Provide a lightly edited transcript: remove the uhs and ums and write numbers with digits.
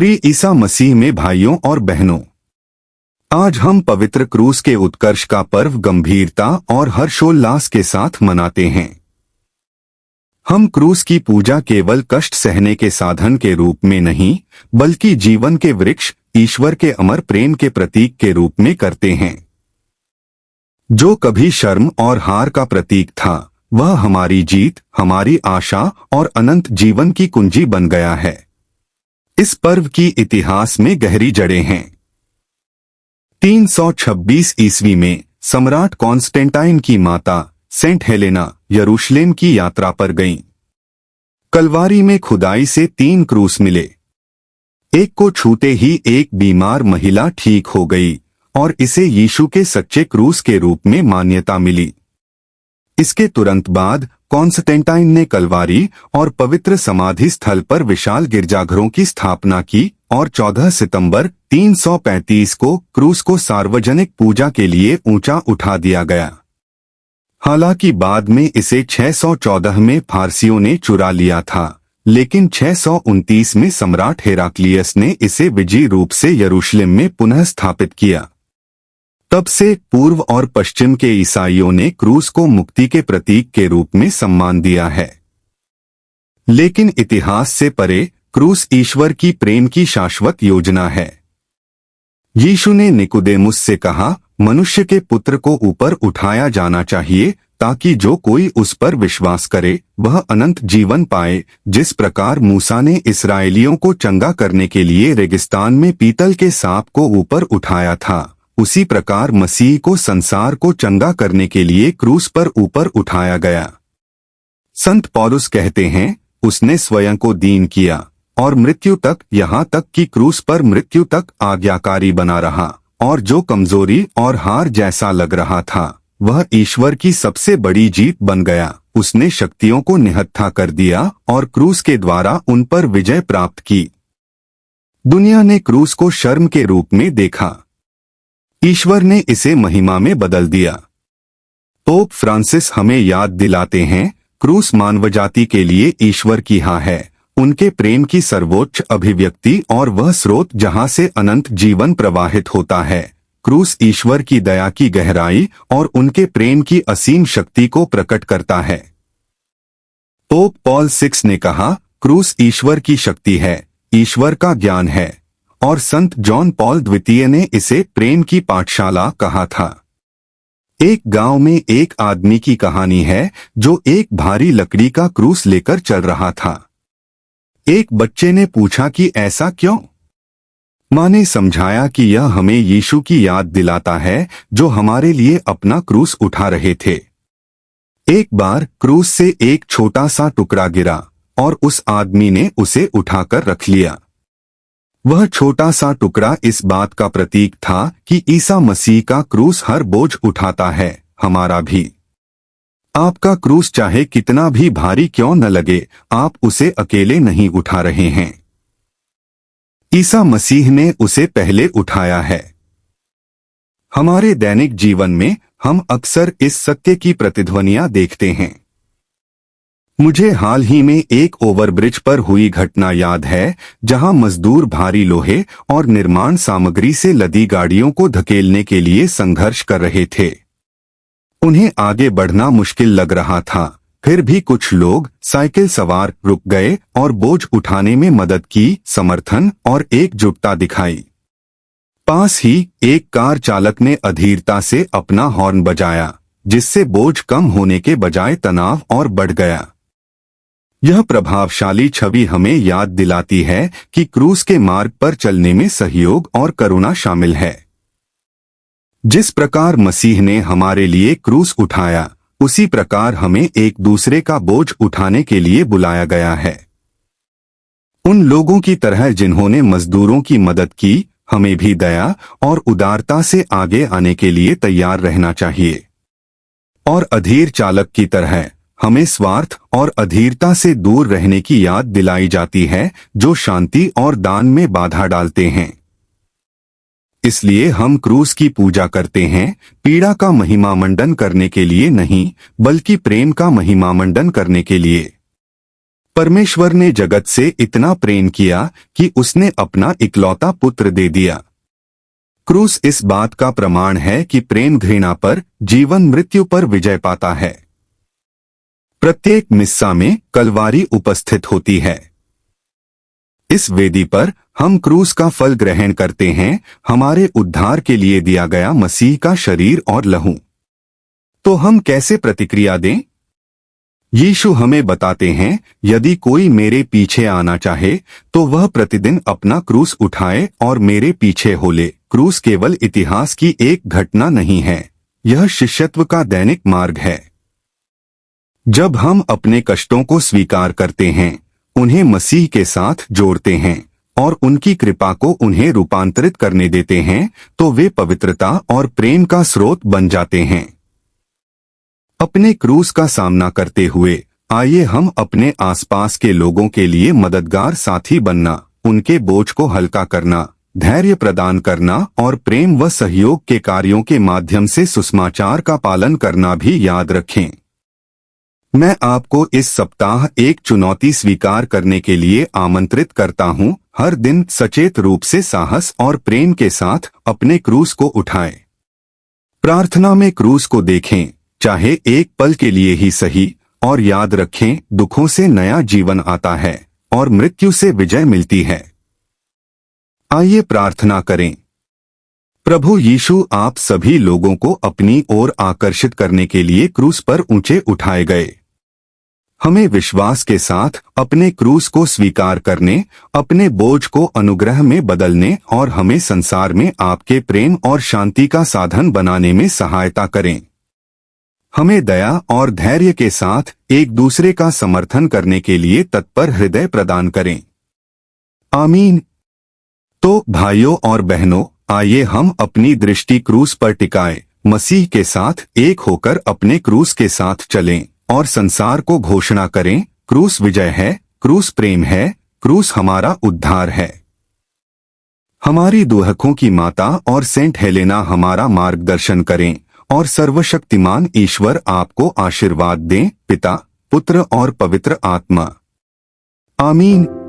प्रिय ईसा मसीह में भाइयों और बहनों, आज हम पवित्र क्रूस के उत्कर्ष का पर्व गंभीरता और हर्षोल्लास के साथ मनाते हैं। हम क्रूस की पूजा केवल कष्ट सहने के साधन के रूप में नहीं, बल्कि जीवन के वृक्ष, ईश्वर के अमर प्रेम के प्रतीक के रूप में करते हैं। जो कभी शर्म और हार का प्रतीक था, वह हमारी जीत, हमारी आशा और अनंत जीवन की कुंजी बन गया है। इस पर्व की इतिहास में गहरी जड़ें हैं। 326 ईस्वी में सम्राट कॉन्स्टेंटाइन की माता सेंट हेलेना यरूशलेम की यात्रा पर गईं। कलवारी में खुदाई से 3 क्रूस मिले। एक को छूते ही एक बीमार महिला ठीक हो गई और इसे यीशु के सच्चे क्रूस के रूप में मान्यता मिली। इसके तुरंत बाद कॉन्स्टेंटाइन ने कलवारी और पवित्र समाधि स्थल पर विशाल गिरजाघरों की स्थापना की और 14 सितंबर 335 को क्रूस को सार्वजनिक पूजा के लिए ऊंचा उठा दिया गया। हालांकि बाद में इसे 614 में फारसियों ने चुरा लिया था, लेकिन 629 में सम्राट हेराक्लियस ने इसे विजयी रूप से यरूशलेम में पुनः स्थापित किया। तब से पूर्व और पश्चिम के ईसाइयों ने क्रूस को मुक्ति के प्रतीक के रूप में सम्मान दिया है। लेकिन इतिहास से परे क्रूस ईश्वर की प्रेम की शाश्वत योजना है। यीशु ने निकोदेमुस से कहा, मनुष्य के पुत्र को ऊपर उठाया जाना चाहिए ताकि जो कोई उस पर विश्वास करे वह अनंत जीवन पाए। जिस प्रकार मूसा ने इस्राएलियों को चंगा करने के लिए रेगिस्तान में पीतल के सांप को ऊपर उठाया था, उसी प्रकार मसीह को संसार को चंगा करने के लिए क्रूस पर ऊपर उठाया गया। संत पौलुस कहते हैं, उसने स्वयं को दीन किया और मृत्यु तक, यहाँ तक कि क्रूस पर मृत्यु तक आज्ञाकारी बना रहा, और जो कमजोरी और हार जैसा लग रहा था वह ईश्वर की सबसे बड़ी जीत बन गया। उसने शक्तियों को निहत्था कर दिया और क्रूस के द्वारा उन पर विजय प्राप्त की। दुनिया ने क्रूस को शर्म के रूप में देखा, ईश्वर ने इसे महिमा में बदल दिया। पोप फ्रांसिस हमें याद दिलाते हैं, क्रूस मानवजाति के लिए ईश्वर की हाँ है, उनके प्रेम की सर्वोच्च अभिव्यक्ति और वह स्रोत जहाँ से अनंत जीवन प्रवाहित होता है। क्रूस ईश्वर की दया की गहराई और उनके प्रेम की असीम शक्ति को प्रकट करता है। पोप पॉल 6 ने कहा, क्रूस ईश्वर की शक्ति है, ईश्वर का ज्ञान है, और संत जॉन पॉल द्वितीय ने इसे प्रेम की पाठशाला कहा था। एक गांव में एक आदमी की कहानी है जो एक भारी लकड़ी का क्रूस लेकर चल रहा था। एक बच्चे ने पूछा कि ऐसा क्यों? माँ ने समझाया कि यह हमें यीशु की याद दिलाता है जो हमारे लिए अपना क्रूस उठा रहे थे। एक बार क्रूस से एक छोटा सा टुकड़ा गिरा और उस आदमी ने उसे उठाकर रख लिया। वह छोटा सा टुकड़ा इस बात का प्रतीक था कि ईसा मसीह का क्रूस हर बोझ उठाता है, हमारा भी। आपका क्रूस चाहे कितना भी भारी क्यों न लगे, आप उसे अकेले नहीं उठा रहे हैं। ईसा मसीह ने उसे पहले उठाया है। हमारे दैनिक जीवन में हम अक्सर इस सत्य की प्रतिध्वनियां देखते हैं। मुझे हाल ही में एक ओवरब्रिज पर हुई घटना याद है, जहां मजदूर भारी लोहे और निर्माण सामग्री से लदी गाड़ियों को धकेलने के लिए संघर्ष कर रहे थे। उन्हें आगे बढ़ना मुश्किल लग रहा था, फिर भी कुछ लोग साइकिल सवार रुक गए और बोझ उठाने में मदद की, समर्थन और एकजुटता दिखाई। पास ही एक कार चालक ने अधीरता से अपना हॉर्न बजाया, जिससे बोझ कम होने के बजाय तनाव और बढ़ गया। यह प्रभावशाली छवि हमें याद दिलाती है कि क्रूस के मार्ग पर चलने में सहयोग और करुणा शामिल है। जिस प्रकार मसीह ने हमारे लिए क्रूस उठाया, उसी प्रकार हमें एक दूसरे का बोझ उठाने के लिए बुलाया गया है। उन लोगों की तरह जिन्होंने मजदूरों की मदद की, हमें भी दया और उदारता से आगे आने के लिए तैयार रहना चाहिए। और अधीर चालक की तरह हमें स्वार्थ और अधीरता से दूर रहने की याद दिलाई जाती है, जो शांति और दान में बाधा डालते हैं। इसलिए हम क्रूस की पूजा करते हैं, पीड़ा का महिमामंडन करने के लिए नहीं, बल्कि प्रेम का महिमामंडन करने के लिए। परमेश्वर ने जगत से इतना प्रेम किया कि उसने अपना इकलौता पुत्र दे दिया। क्रूस इस बात का प्रमाण है कि प्रेम घृणा पर, जीवन मृत्यु पर विजय पाता है। प्रत्येक मिस्सा में कलवारी उपस्थित होती है। इस वेदी पर हम क्रूस का फल ग्रहण करते हैं, हमारे उद्धार के लिए दिया गया मसीह का शरीर और लहू। तो हम कैसे प्रतिक्रिया दें? यीशु हमें बताते हैं, यदि कोई मेरे पीछे आना चाहे तो वह प्रतिदिन अपना क्रूस उठाए और मेरे पीछे हो ले। क्रूस केवल इतिहास की एक घटना नहीं है, यह शिष्यत्व का दैनिक मार्ग है। जब हम अपने कष्टों को स्वीकार करते हैं, उन्हें मसीह के साथ जोड़ते हैं और उनकी कृपा को उन्हें रूपांतरित करने देते हैं, तो वे पवित्रता और प्रेम का स्रोत बन जाते हैं। अपने क्रूस का सामना करते हुए आइए हम अपने आसपास के लोगों के लिए मददगार साथी बनना, उनके बोझ को हल्का करना, धैर्य प्रदान करना और प्रेम व सहयोग के कार्यों के माध्यम से सुसमाचार का पालन करना भी याद रखें। मैं आपको इस सप्ताह एक चुनौती स्वीकार करने के लिए आमंत्रित करता हूं। हर दिन सचेत रूप से साहस और प्रेम के साथ अपने क्रूस को उठाएं। प्रार्थना में क्रूस को देखें, चाहे एक पल के लिए ही सही, और याद रखें, दुखों से नया जीवन आता है और मृत्यु से विजय मिलती है। आइए प्रार्थना करें। प्रभु यीशु, आप सभी लोगों को अपनी ओर आकर्षित करने के लिए क्रूस पर ऊंचे उठाए गए। हमें विश्वास के साथ अपने क्रूस को स्वीकार करने, अपने बोझ को अनुग्रह में बदलने और हमें संसार में आपके प्रेम और शांति का साधन बनाने में सहायता करें। हमें दया और धैर्य के साथ एक दूसरे का समर्थन करने के लिए तत्पर हृदय प्रदान करें। आमीन। तो भाइयों और बहनों, आइए हम अपनी दृष्टि क्रूस पर टिकाएं, मसीह के साथ एक होकर अपने क्रूस के साथ चलें और संसार को घोषणा करें, क्रूस विजय है, क्रूस प्रेम है, क्रूस हमारा उद्धार है। हमारी दुहकों की माता और सेंट हेलेना हमारा मार्गदर्शन करें और सर्वशक्तिमान ईश्वर आपको आशीर्वाद दें, पिता, पुत्र और पवित्र आत्मा। आमीन।